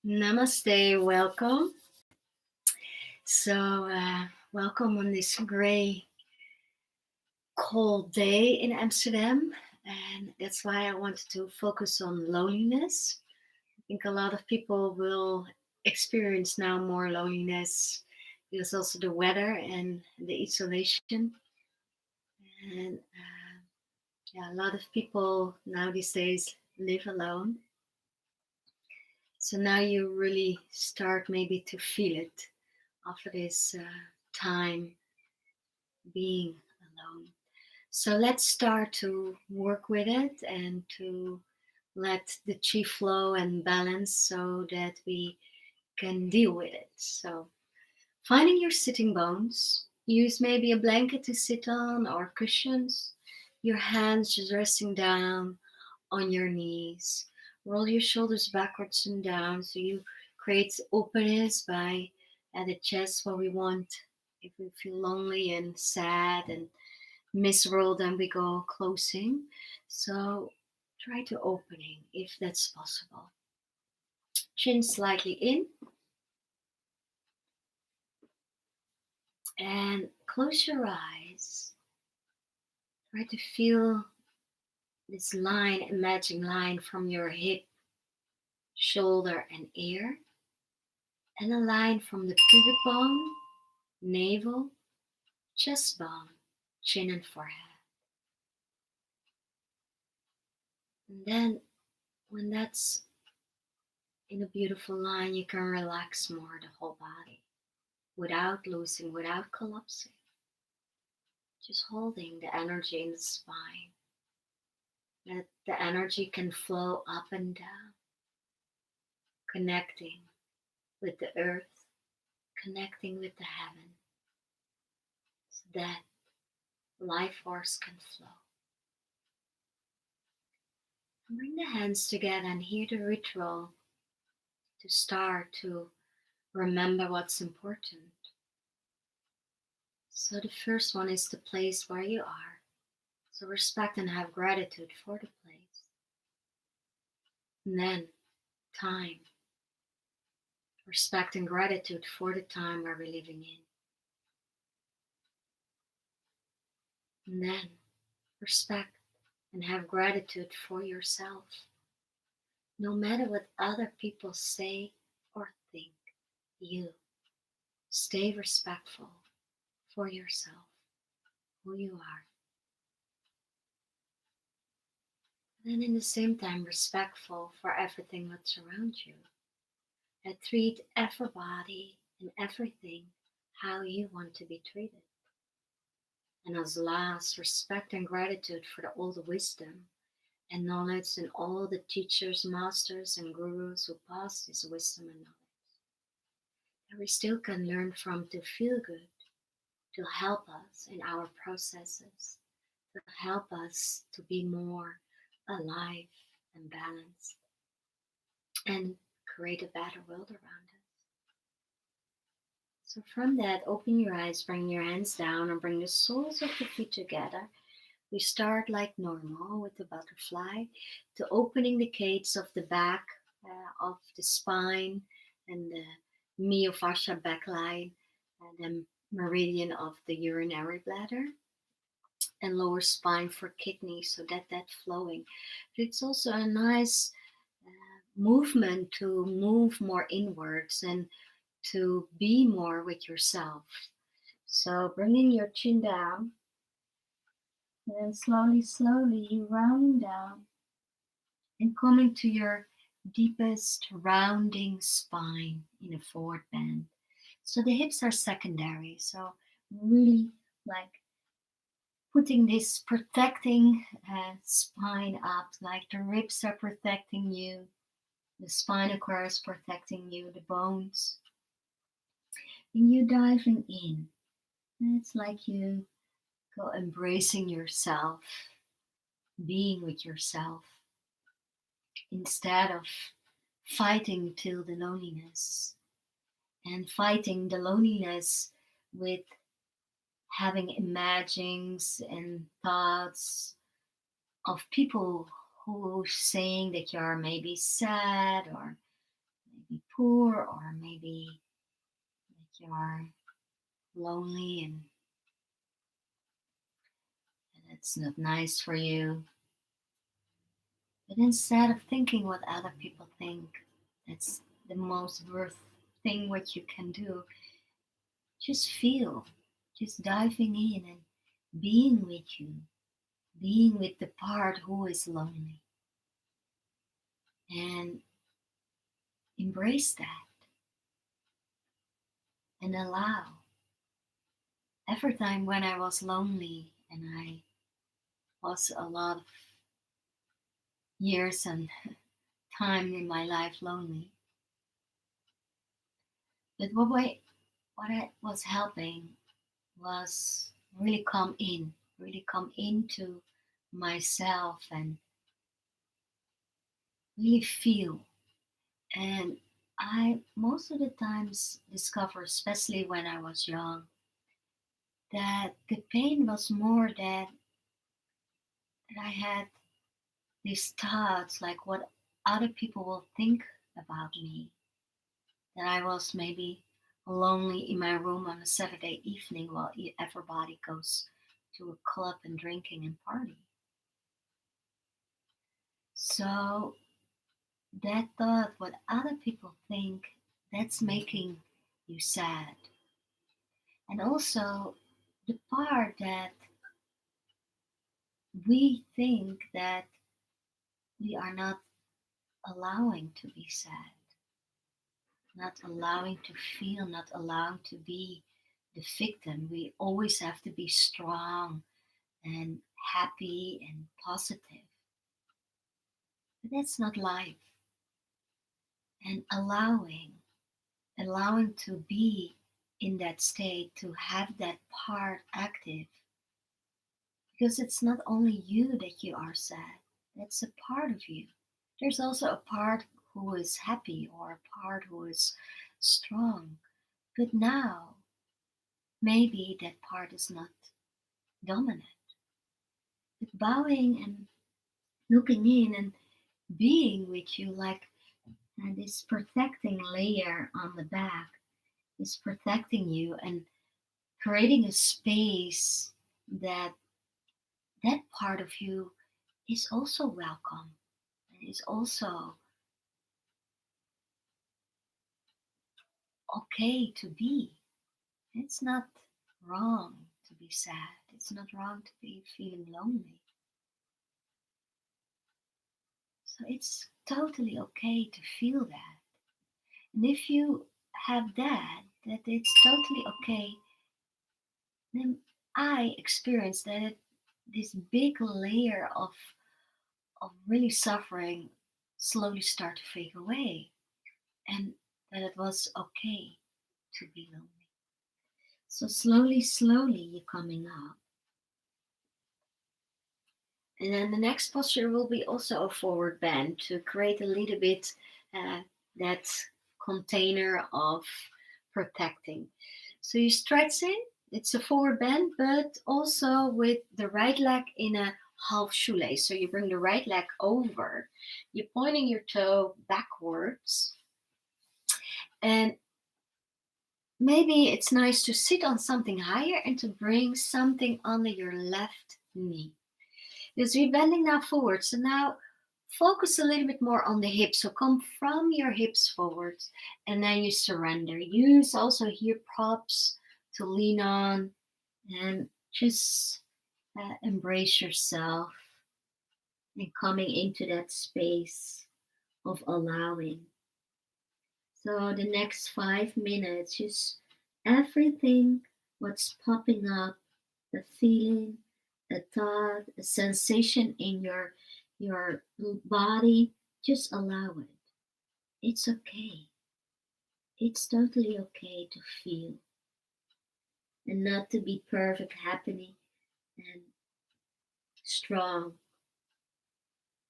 Namaste, welcome. So, welcome on this gray, cold day in Amsterdam, and that's why I wanted to focus on loneliness. I think a lot of people will experience now more loneliness because also the weather and the isolation, and yeah, a lot of people now these days live alone. So now you really start maybe to feel it after this time being alone. So let's start to work with it and to let the chi flow and balance so that we can deal with it. So finding your sitting bones, use maybe a blanket to sit on or cushions, your hands just resting down on your knees. Roll your shoulders backwards and down so you create openness by at the chest where we want. If we feel lonely and sad and miserable, then we go closing. So try to opening if that's possible. Chin slightly in and close your eyes. Try to feel this line, imaginary line from your hip, shoulder, and ear, and a line from the pubic bone, navel, chest bone, chin, and forehead. And then, when that's in a beautiful line, you can relax more the whole body without losing, without collapsing. Just holding the energy in the spine. That the energy can flow up and down, connecting with the earth, connecting with the heaven, so that life force can flow. And bring the hands together and hear the ritual to start to remember what's important. So the first one is the place where you are. So respect and have gratitude for the place. And then time. Respect and gratitude for the time where we're living in. And then respect and have gratitude for yourself. No matter what other people say or think, you stay respectful for yourself, who you are. And in the same time, respectful for everything that's around you. And treat everybody and everything how you want to be treated. And as last, respect and gratitude for all the wisdom and knowledge and all the teachers, masters, and gurus who passed this wisdom and knowledge. That we still can learn from to feel good, to help us in our processes, to help us to be more alive and balanced and create a better world around us. So from that, open your eyes, bring your hands down and bring the soles of the feet together. We start like normal with the butterfly to opening the gates of the back of the spine and the myofascia backline and the meridian of the urinary bladder and lower spine for kidneys so that flowing. But it's also a nice movement to move more inwards and to be more with yourself. So bringing your chin down and then slowly you rounding down and coming to your deepest rounding spine in a forward bend. So the hips are secondary. So really like putting this protecting spine up, like the ribs are protecting you, the spinal cord is protecting you, the bones. And you diving in. And it's like you go embracing yourself, being with yourself, instead of fighting till the loneliness and fighting the loneliness with having imaginings and thoughts of people who saying that you're maybe sad or maybe poor, or maybe that you are lonely and it's not nice for you. But instead of thinking what other people think, that's the most worth thing what you can do. Just feel, just diving in and being with you, being with the part who is lonely, and embrace that and allow. Every time when I was lonely and I was a lot of years and time in my life lonely, but what I was helping was really come into myself and really feel. And I most of the times discover, especially when I was young, that the pain was more that I had these thoughts like what other people will think about me. That I was maybe lonely in my room on a Saturday evening while everybody goes to a club and drinking and party. So that thought, what other people think, that's making you sad. And also the part that we think that we are not allowing to be sad, not allowing to feel, not allowing to be the victim. We always have to be strong and happy and positive. But that's not life. And allowing to be in that state, to have that part active, because it's not only you that you are sad, that's a part of you. There's also a part who is happy or a part who is strong. But now, maybe that part is not dominant. But bowing and looking in and being with you like and this protecting layer on the back is protecting you and creating a space that that part of you is also welcome and is also okay to be. It's not wrong to be sad. It's not wrong to be feeling lonely. So it's totally okay to feel that. And if you have that it's totally okay, then I experienced that this big layer of really suffering slowly start to fade away and that it was okay to be lonely. So slowly you're coming up. And then the next posture will be also a forward bend to create a little bit that container of protecting. So you stretch in, it's a forward bend, but also with the right leg in a half shoelace. So you bring the right leg over, you're pointing your toe backwards, and maybe it's nice to sit on something higher and to bring something under your left knee. Because we're bending now forward. So now focus a little bit more on the hips. So come from your hips forward and then you surrender. Use also here props to lean on and just embrace yourself and coming into that space of allowing. So the next 5 minutes, just everything what's popping up, a feeling, a thought, a sensation in your body, just allow it. It's okay. It's totally okay to feel and not to be perfect, happy and strong.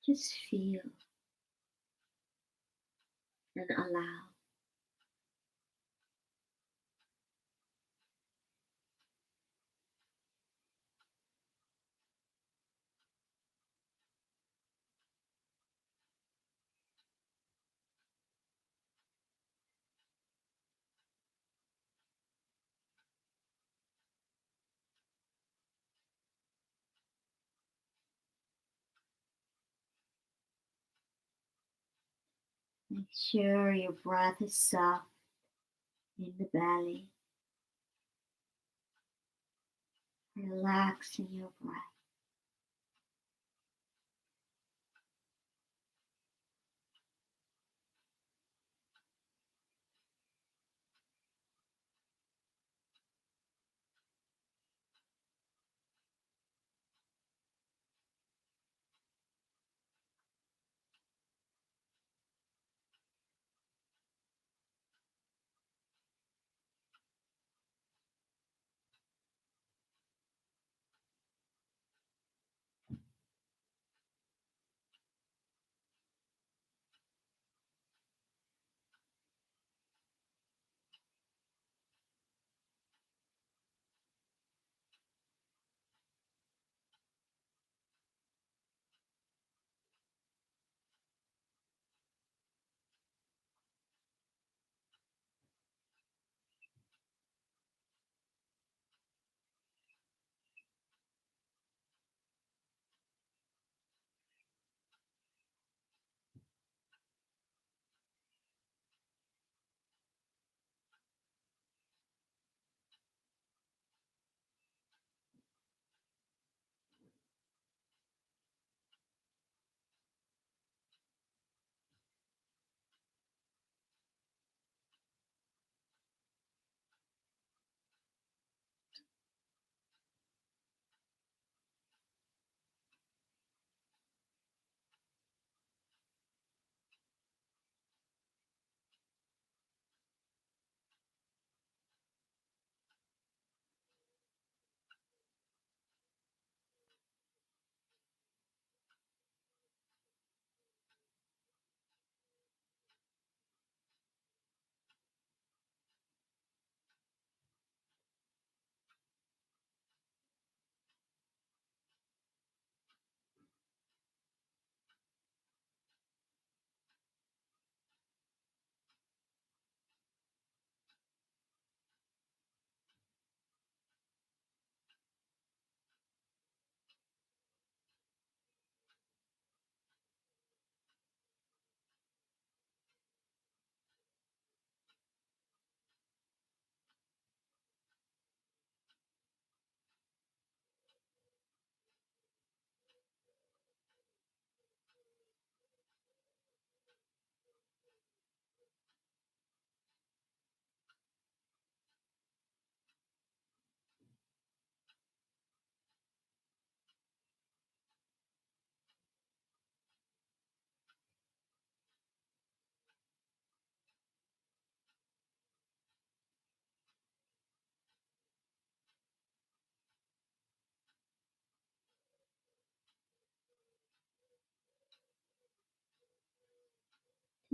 Just feel and allow. Make sure your breath is soft in the belly. Relaxing your breath.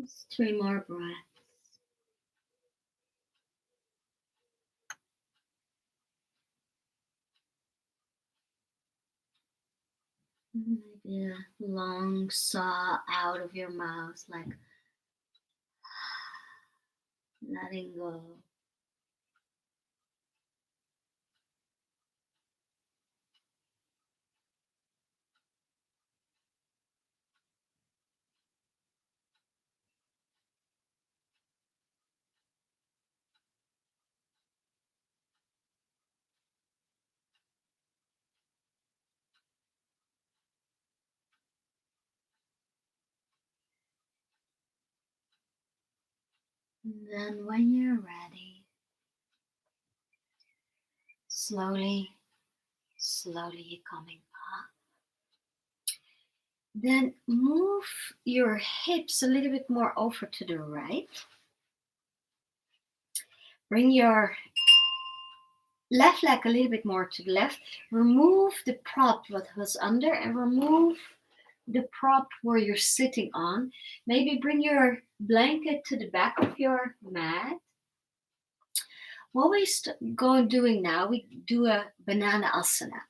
Just 3 more breaths. Maybe a long sigh out of your mouth, like letting go. And then when you're ready, slowly coming up. Then move your hips a little bit more over to the right. Bring your left leg a little bit more to the left. Remove the prop what was under and remove the prop where you're sitting on. Maybe bring your blanket to the back of your mat. What we doing now, we do a banana asana.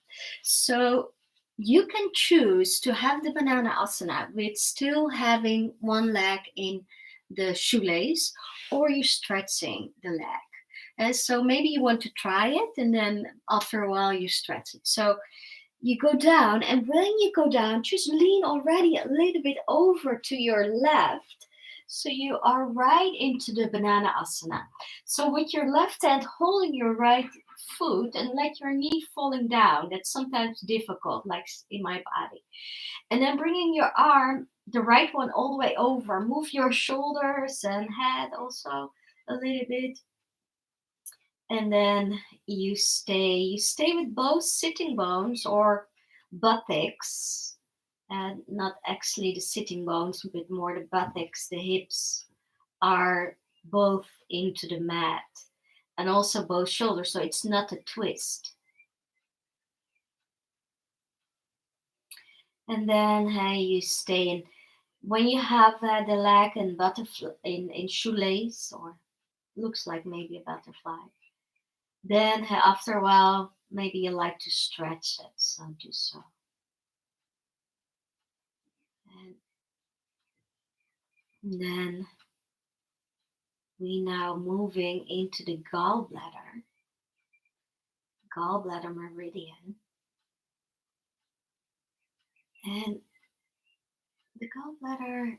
So you can choose to have the banana asana with still having one leg in the shoelace, or you're stretching the leg. And so maybe you want to try it, and then after a while you stretch it. So you go down, and when you go down, just lean already a little bit over to your left So you are right into the banana asana. So with your left hand holding your right foot and let your knee falling down. That's sometimes difficult, like in my body. And then bringing your arm, the right one, all the way over. Move your shoulders and head also a little bit. And then you stay. You stay with both sitting bones or buttocks, and not actually the sitting bones, but more the buttocks, the hips are both into the mat, and also both shoulders, so it's not a twist. And then you stay in. When you have the leg in butterfly in shoelace, or looks like maybe a butterfly, then after a while maybe you like to stretch it, so do so. And then we now moving into the gallbladder meridian. And the gallbladder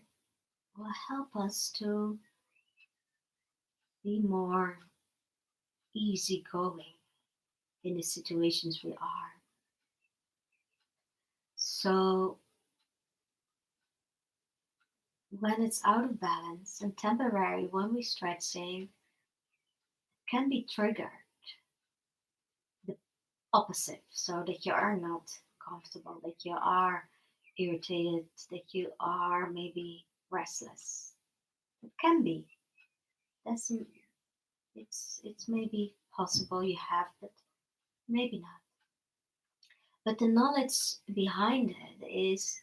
will help us to be more easygoing in the situations we are. So when it's out of balance and temporary, when we stretching, it can be triggered the opposite, so that you are not comfortable, that you are irritated, that you are maybe restless. It can be. That's it's maybe possible you have, but maybe not. But the knowledge behind it is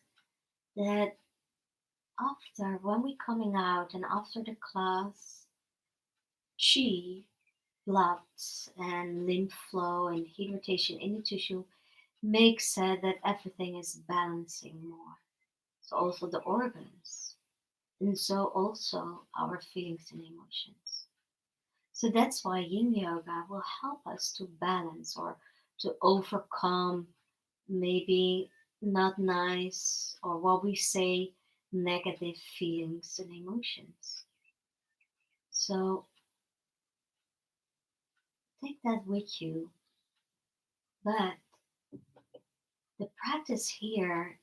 that after when we coming out and after the class, chi, blood and lymph flow and heat rotation in the tissue makes that everything is balancing more. So also the organs, and so also our feelings and emotions. So that's why yin yoga will help us to balance or to overcome maybe not nice or what we say negative feelings and emotions. So take that with you. But the practice here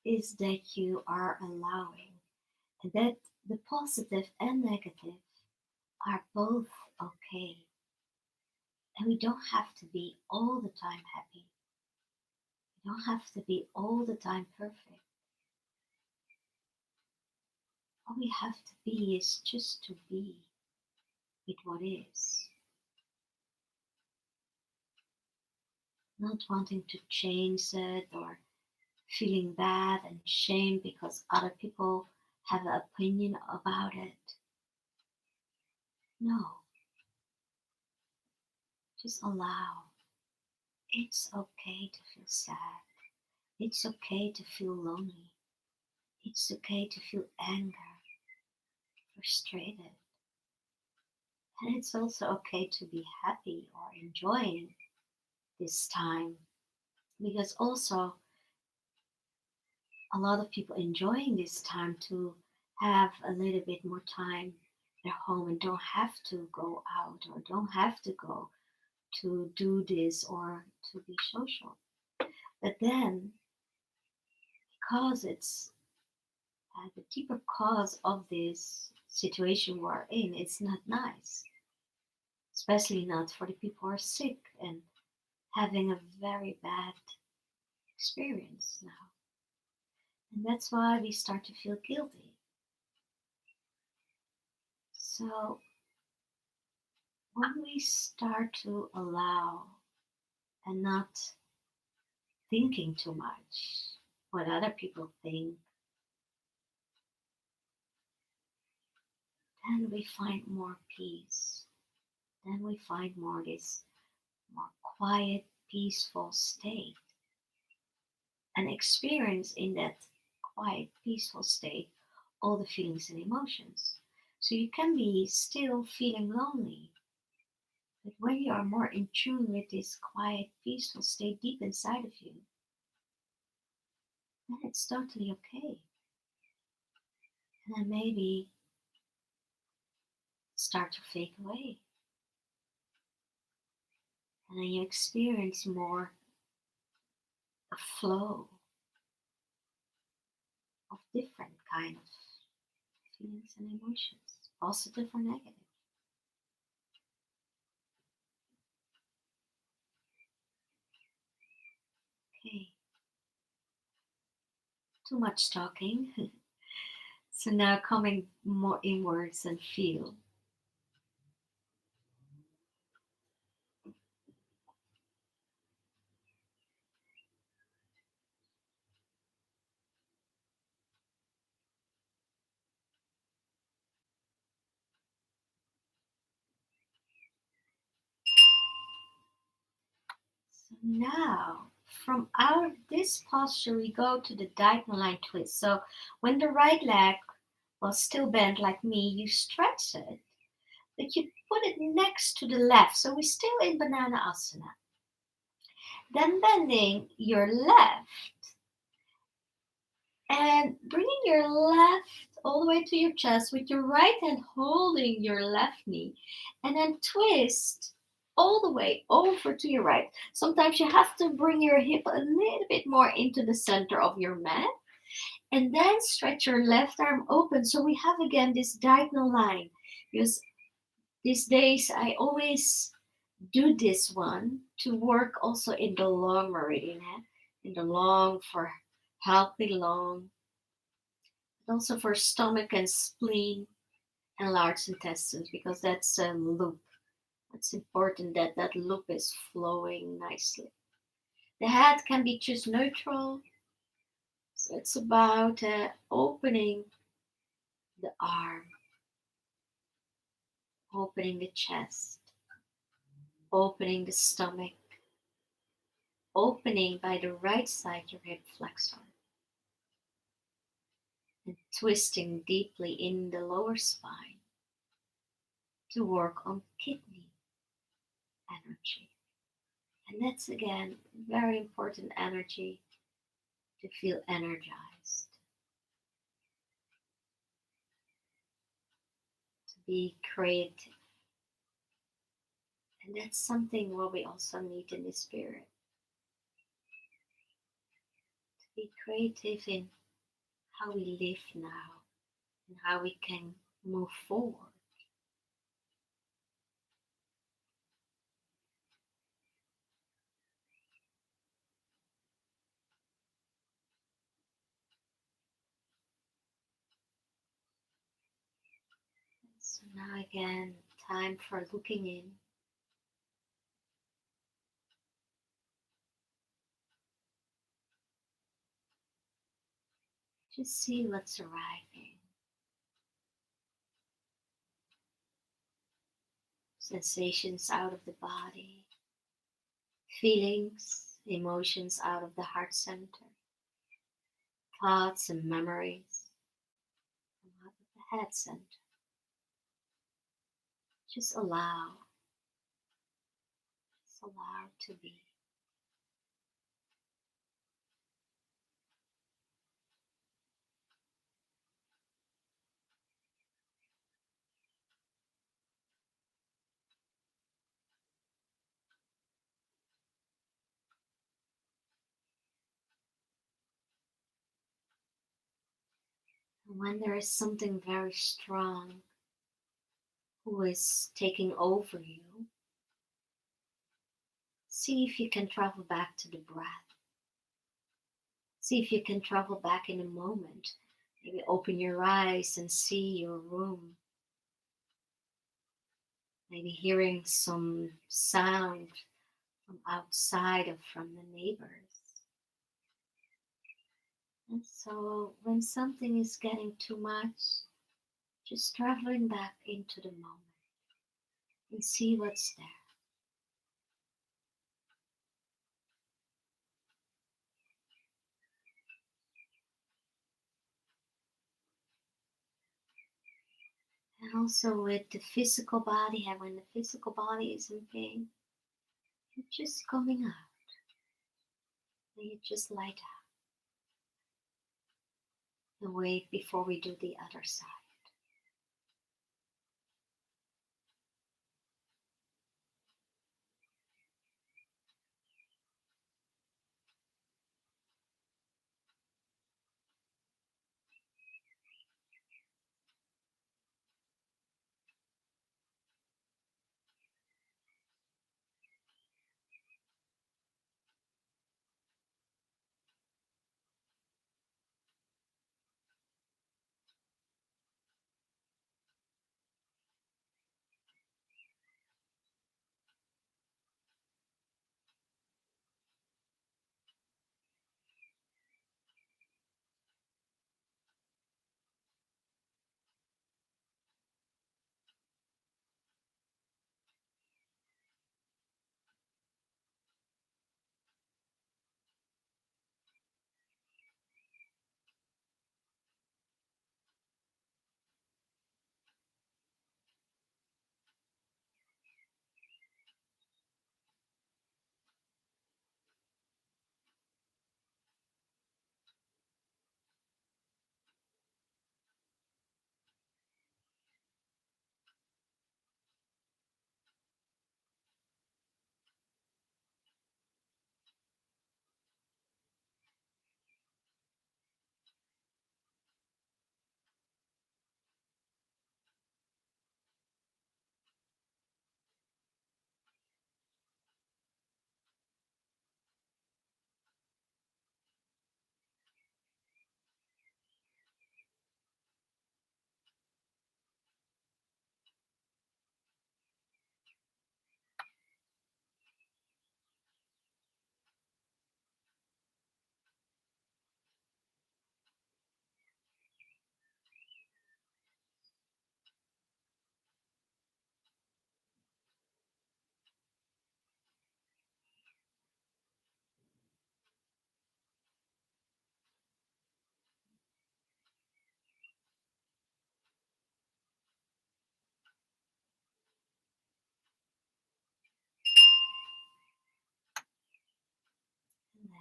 is that you are allowing and that the positive and negative are both okay. And we don't have to be all the time happy. We don't have to be all the time perfect. All we have to be is just to be with what is. Not wanting to change it or feeling bad and shame because other people have an opinion about it. No, just allow. It's okay to feel sad. It's okay to feel lonely. It's okay to feel anger, frustrated. And it's also okay to be happy or enjoying this time, because also a lot of people enjoying this time to have a little bit more time at home and don't have to go out or don't have to go to do this or to be social. But then, because it's the deeper cause of this situation we're in, it's not nice, especially not for the people who are sick and having a very bad experience now. And that's why we start to feel guilty. So when we start to allow and not thinking too much what other people think, then we find more peace. Then we find more this more quiet, peaceful state. And experience in that quiet, peaceful state all the feelings and emotions. So you can be still feeling lonely, but when you are more in tune with this quiet, peaceful state deep inside of you, then it's totally okay. And then maybe start to fade away. And then you experience more a flow of different kind of feelings and emotions, positive or negative. Okay, too much talking. So now coming more inwards and feel. So now, from out of this posture, we go to the diagonal line twist. So when the right leg was still bent like me, you stretch it, but you put it next to the left. So we're still in banana asana. Then bending your left and bringing your left all the way to your chest with your right hand holding your left knee, and then twist all the way over to your right. Sometimes you have to bring your hip a little bit more into the center of your mat, and then stretch your left arm open. So we have again this diagonal line, because these days I always do this one to work also in the long meridian, in the long for healthy long, also for stomach and spleen and large intestines, because that's a loop. It's important that that loop is flowing nicely. The head can be just neutral, so it's about opening the arm, opening the chest, opening the stomach, opening by the right side your hip flexor, and twisting deeply in the lower spine to work on kidney energy. And that's again very important energy to feel energized, to be creative. And that's something what we also need in the spirit. To be creative in how we live now and how we can move forward. So now again, time for looking in. Just see what's arriving. Sensations out of the body, feelings, emotions out of the heart center, thoughts and memories out of the head center. Just allow to be. And when there is something very strong who is taking over you, see if you can travel back to the breath. See if you can travel back in a moment. Maybe open your eyes and see your room. Maybe hearing some sound from outside or from the neighbors. And so when something is getting too much, just traveling back into the moment and see what's there. And also with the physical body, and when the physical body is in pain, you're just coming out. And you just lie down and wait before we do the other side.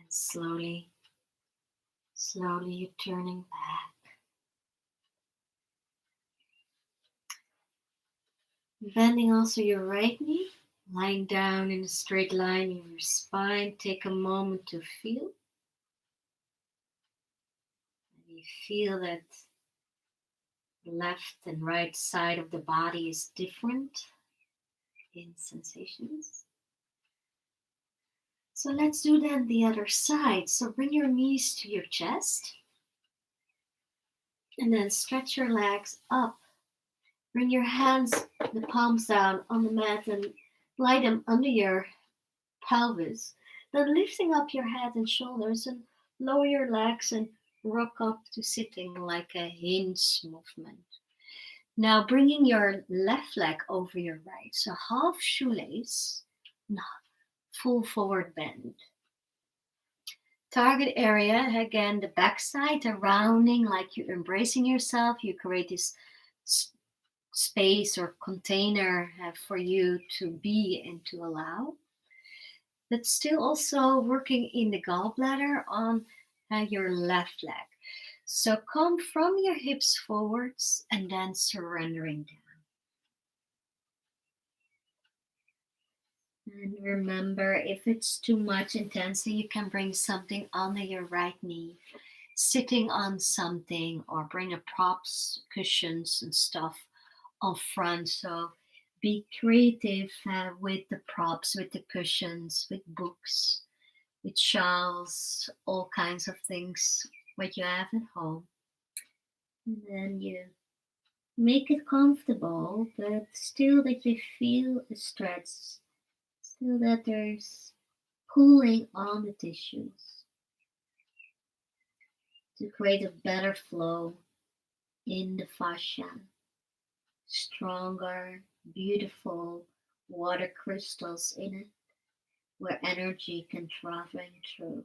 Slowly, slowly you're turning back. Bending also your right knee, lying down in a straight line in your spine. Take a moment to feel. And you feel that the left and right side of the body is different in sensations. So let's do then the other side. So bring your knees to your chest and then stretch your legs up. Bring your hands, the palms down on the mat and lie them under your pelvis. Then lifting up your head and shoulders and lower your legs and rock up to sitting like a hinge movement. Now bringing your left leg over your right. So half shoelace, full forward bend. Target area, again, the backside, the rounding, like you're embracing yourself. You create this space or container for you to be and to allow. But still also working in the gallbladder on your left leg. So come from your hips forwards and then surrendering down. And remember, if it's too much intensity, you can bring something under your right knee, sitting on something, or bring a props, cushions, and stuff on front. So be creative with the props, with the cushions, with books, with shawls, all kinds of things what you have at home. And then you make it comfortable, but still that you feel a stretch, still that there's pulling on the tissues to create a better flow in the fascia. Stronger, beautiful water crystals in it where energy can travel through.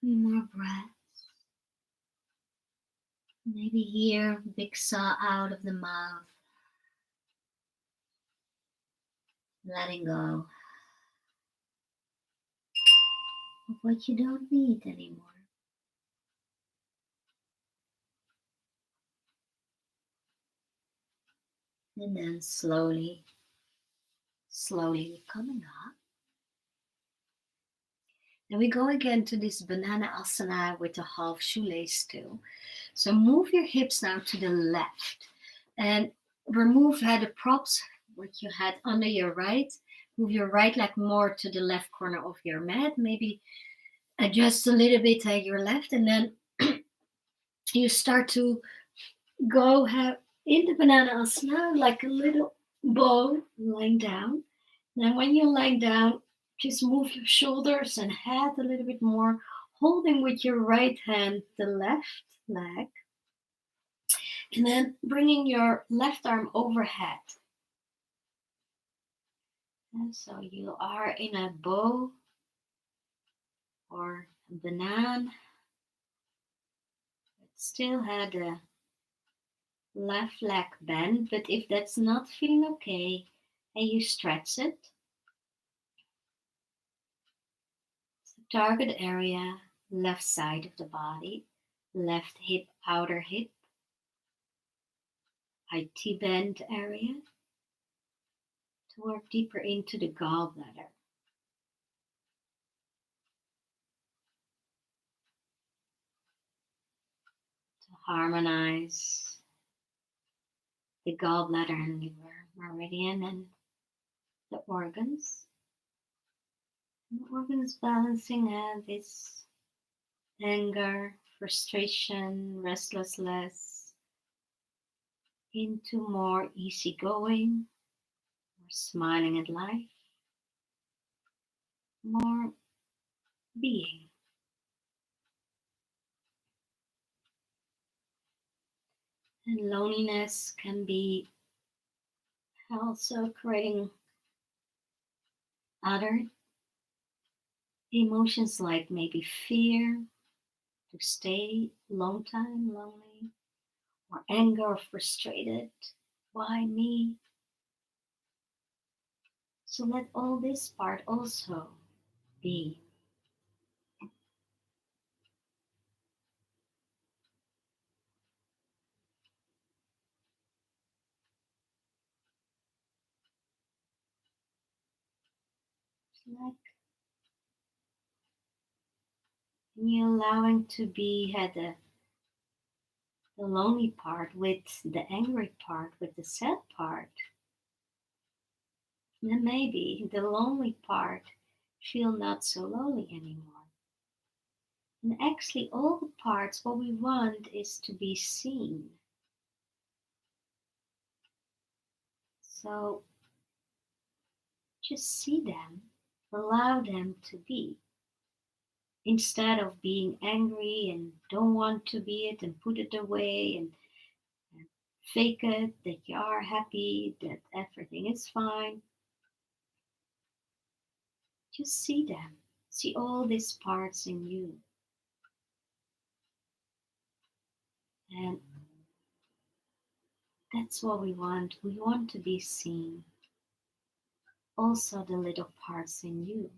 Few more breaths. Maybe here, big sigh out of the mouth. Letting go of what you don't need anymore. And then slowly coming up. And we go again to this banana asana with the half shoelace too. So move your hips now to the left and remove the props what you had under your right. Move your right leg more to the left corner of your mat. Maybe adjust a little bit your left, and then you start to go in the banana asana like a little bow lying down. Now when you're lying down, just move your shoulders and head a little bit more, holding with your right hand the left leg, and then bringing your left arm overhead. And so you are in a bow or a banana, but still had a left leg bend. But if that's not feeling okay, and you stretch it, target area, left side of the body, left hip, outer hip, IT band area, to work deeper into the gallbladder. To harmonize the gallbladder and liver, meridian, and the organs. And the organs balancing this anger, frustration, restlessness into more easygoing, more smiling at life, more being. And loneliness can be also creating other emotions like maybe fear to stay long time lonely, or anger or frustrated. Why me? So let all this part also be. Like you allowing to be had the lonely part with the angry part with the sad part. Then maybe the lonely part feel not so lonely anymore. And actually all the parts, what we want is to be seen. So just see them, allow them to be. Instead of being angry and don't want to be it and put it away and fake it that you are happy, that everything is fine. Just see them. See all these parts in you. And that's what we want. We want to be seen. Also the little parts in you.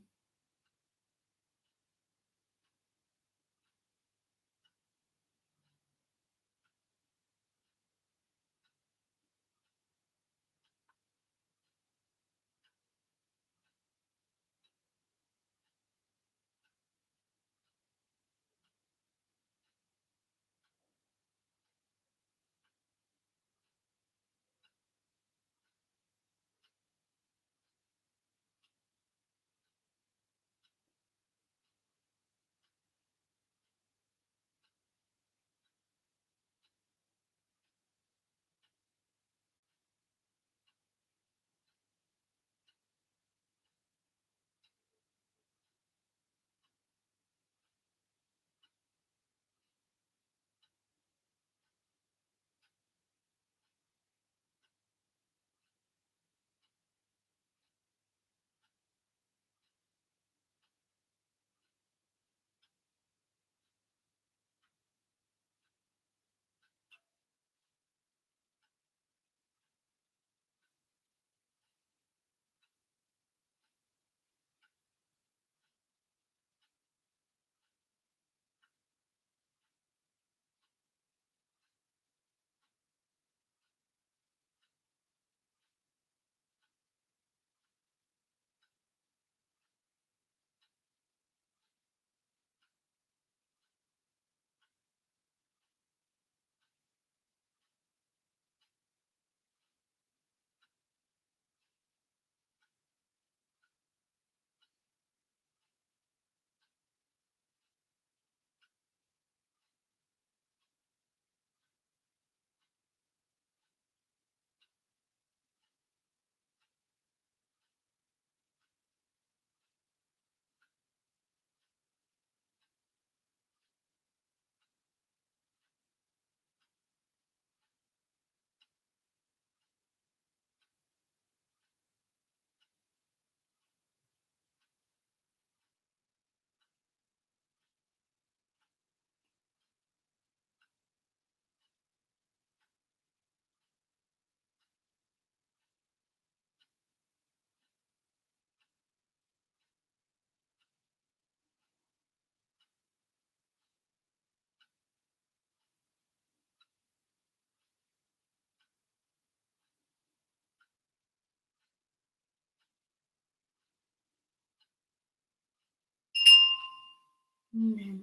And then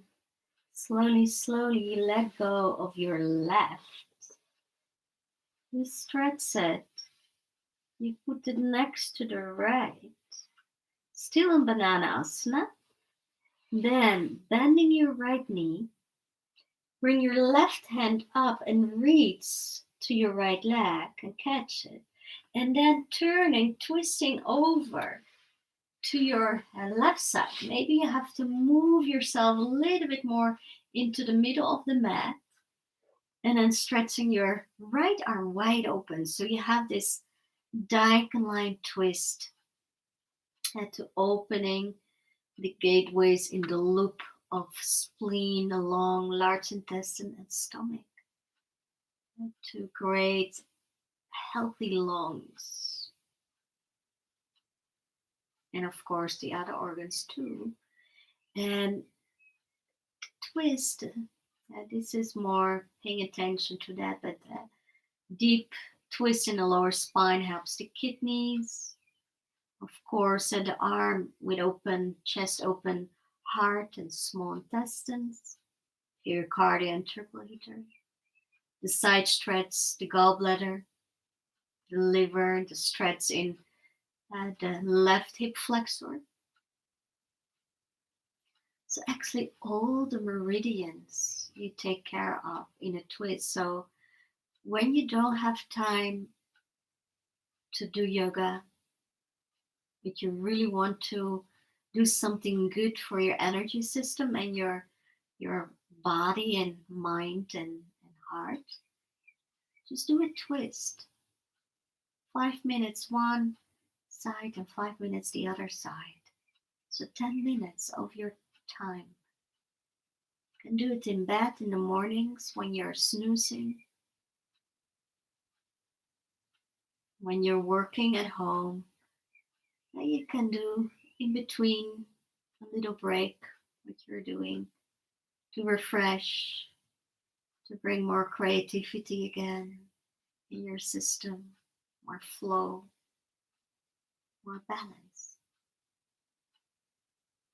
slowly, slowly let go of your left. You stretch it. You put it next to the right. Still in banana asana. Then bending your right knee. Bring your left hand up and reach to your right leg and catch it. And then turning, twisting over to your left side. Maybe you have to move yourself a little bit more into the middle of the mat. And then stretching your right arm wide open. So you have this diagonal twist to opening the gateways in the loop of spleen along large intestine and stomach to create healthy lungs. And of course, the other organs too. And twist. This is more paying attention to that, but deep twist in the lower spine helps the kidneys. Of course, the arm with open, chest open, heart and small intestines, pericardia and triple-heater. The side stretch, the gallbladder, the liver, the stretch in the left hip flexor. So actually all the meridians you take care of in a twist. So when you don't have time to do yoga, but you really want to do something good for your energy system and your body and mind and heart, just do a twist. 5 minutes one side and 5 minutes the other side. So 10 minutes of your time. You can do it in bed in the mornings when you're snoozing, when you're working at home. And you can do in between a little break, what you're doing, to refresh, to bring more creativity again in your system, more flow, more balance.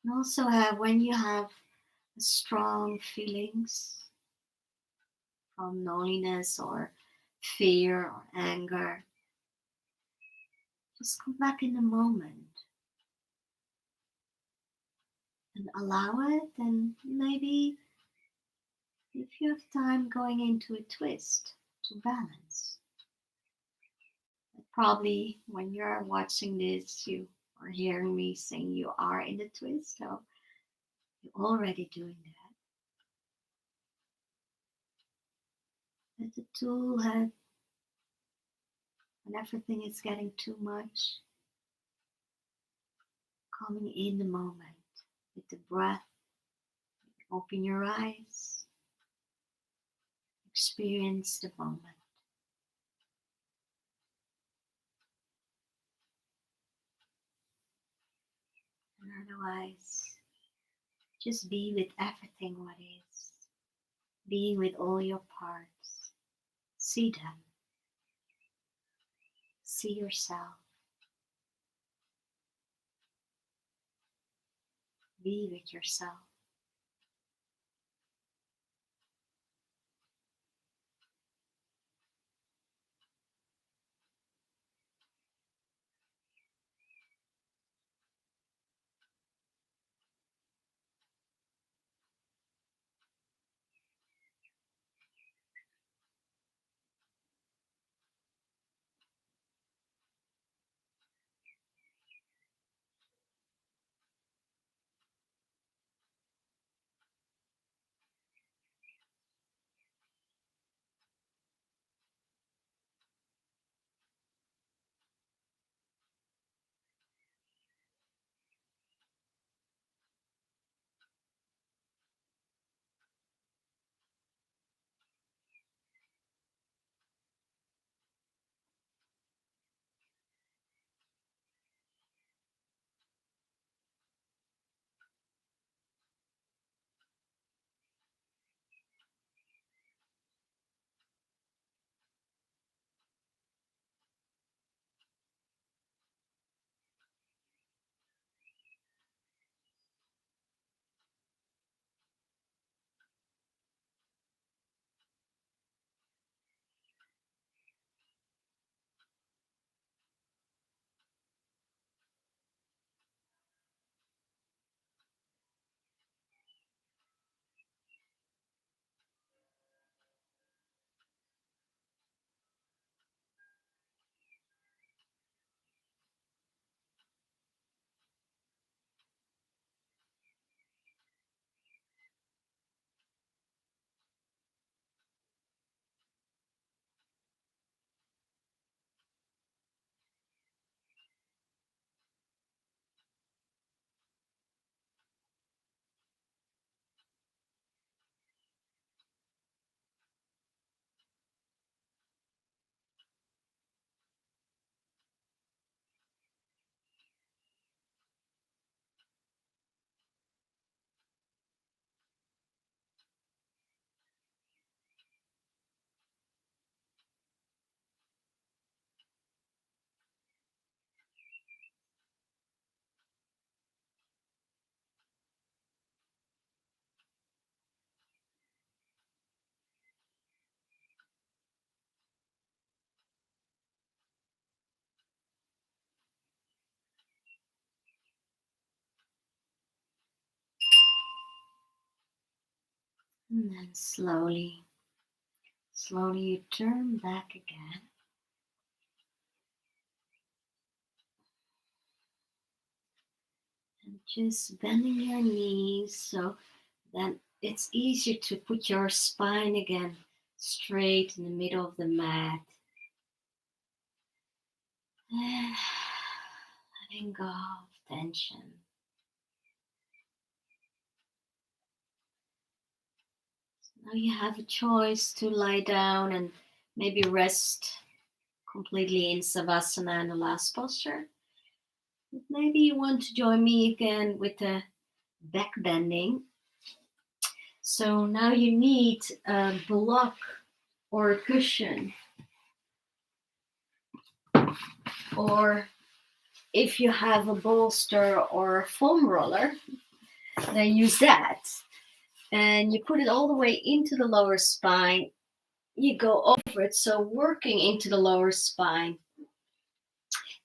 And also when you have strong feelings from loneliness or fear or anger, just come back in the moment and allow it. And maybe if you have time going into a twist to balance. Probably when you're watching this, you are hearing me saying you are in the twist, so you're already doing that. But the tool had, when everything is getting too much, coming in the moment with the breath, open your eyes, experience the moment. And otherwise, just be with everything what is, being with all your parts. See them. See yourself. Be with yourself. And then slowly you turn back again. And just bending your knees so then it's easier to put your spine again straight in the middle of the mat. Letting go of tension. Now you have a choice to lie down and maybe rest completely in Savasana in the last posture. But maybe you want to join me again with the back bending. So now you need a block or a cushion, or if you have a bolster or a foam roller, then use that. And you put it all the way into the lower spine. You go over it, so working into the lower spine.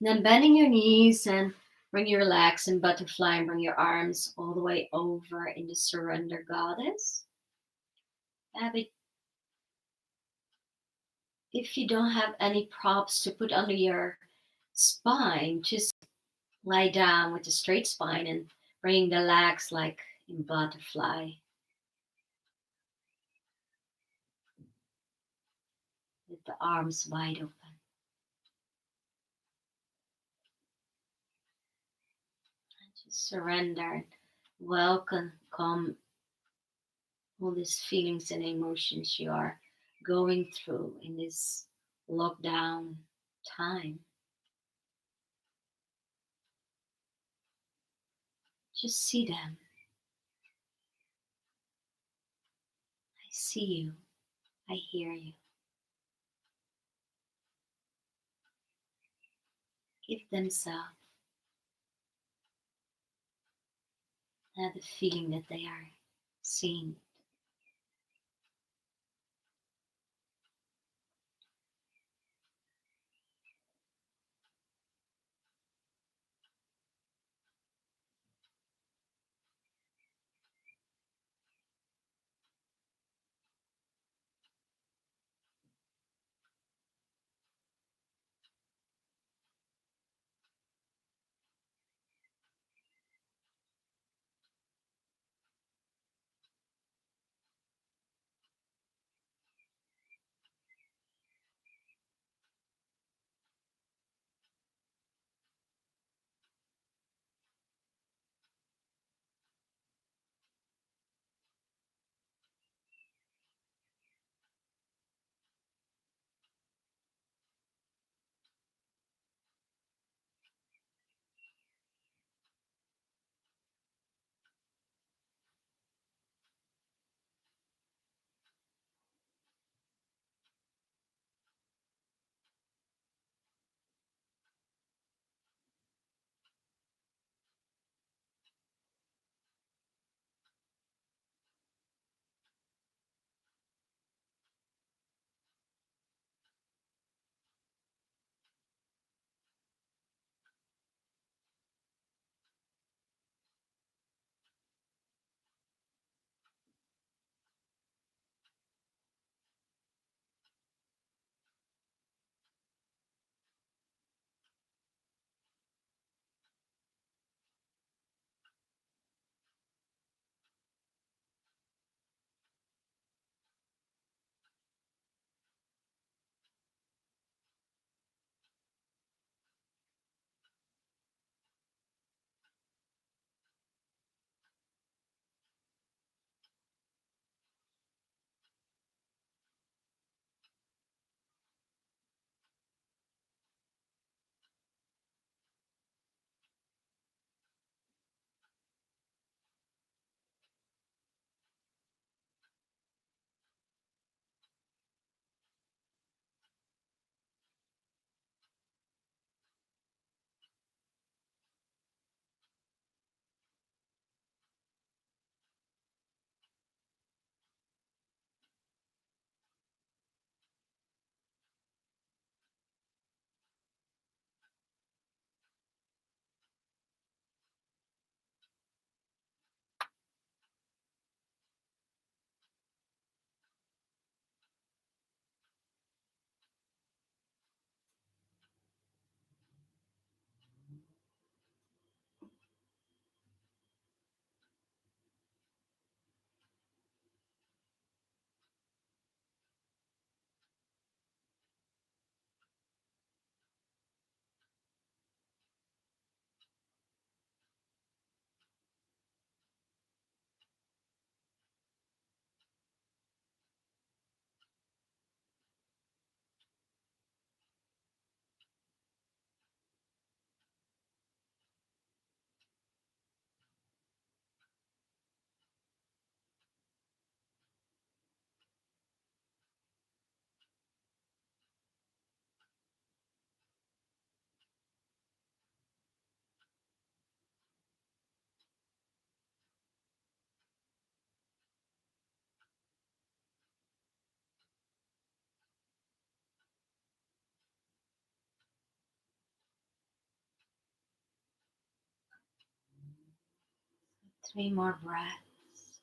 And then bending your knees and bring your legs in butterfly and bring your arms all the way over in the surrender goddess. If you don't have any props to put under your spine, just lie down with a straight spine and bring the legs like in butterfly. With the arms wide open. And just surrender. Welcome all these feelings and emotions you are going through in this lockdown time. Just see them. I see you. I hear you. Give themselves the feeling that they are seen. 3 more breaths.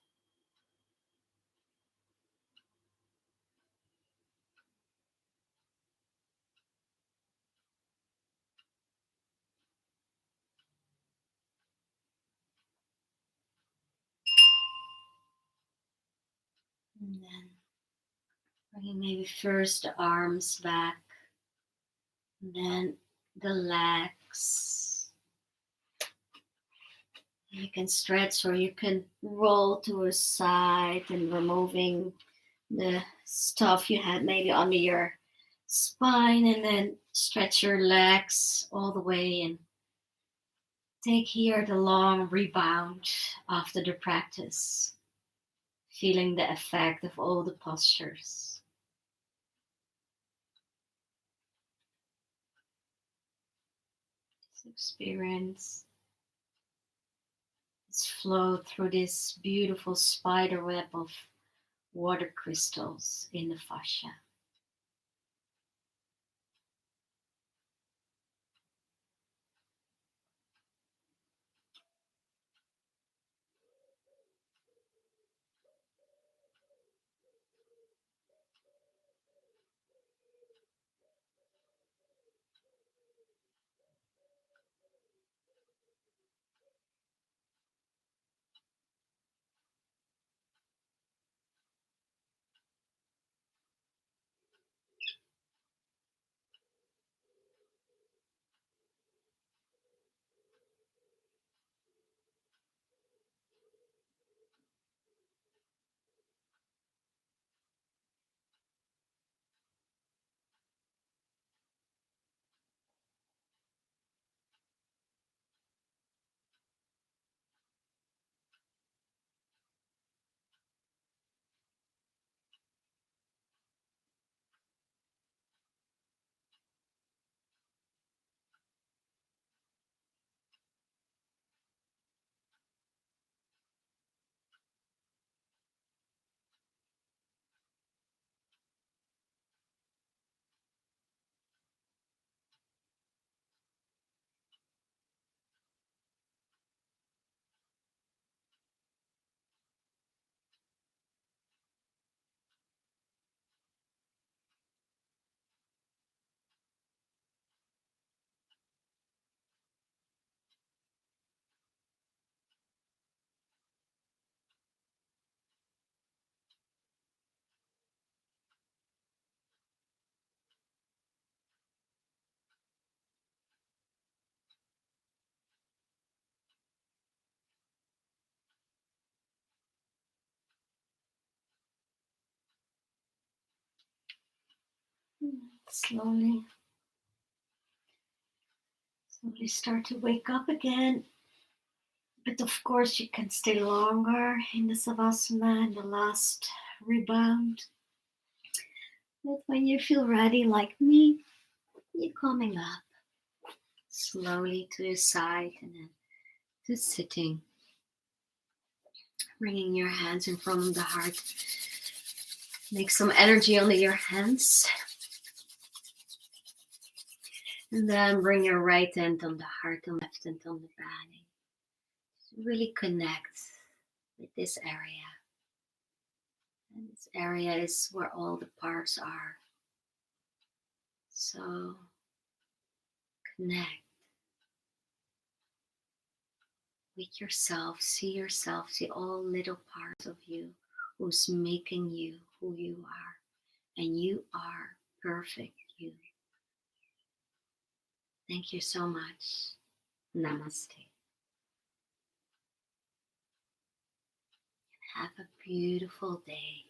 And then bringing maybe first the arms back, and then the legs. You can stretch or you can roll to a side and removing the stuff you had maybe under your spine, and then stretch your legs all the way and take here the long rebound after the practice, feeling the effect of all the postures. Just experience this flow through this beautiful spider web of water crystals in the fascia. Slowly start to wake up again. But of course, you can stay longer in the Savasana in the last rebound. But when you feel ready, like me, you're coming up slowly to the side and then to sitting. Bringing your hands in front of the heart. Make some energy under your hands. And then bring your right hand on the heart and left hand on the belly. Really connect with this area. And this area is where all the parts are. So connect with yourself. See all little parts of you who's making you who you are. And you are perfect, you. Thank you so much. Namaste. Have a beautiful day.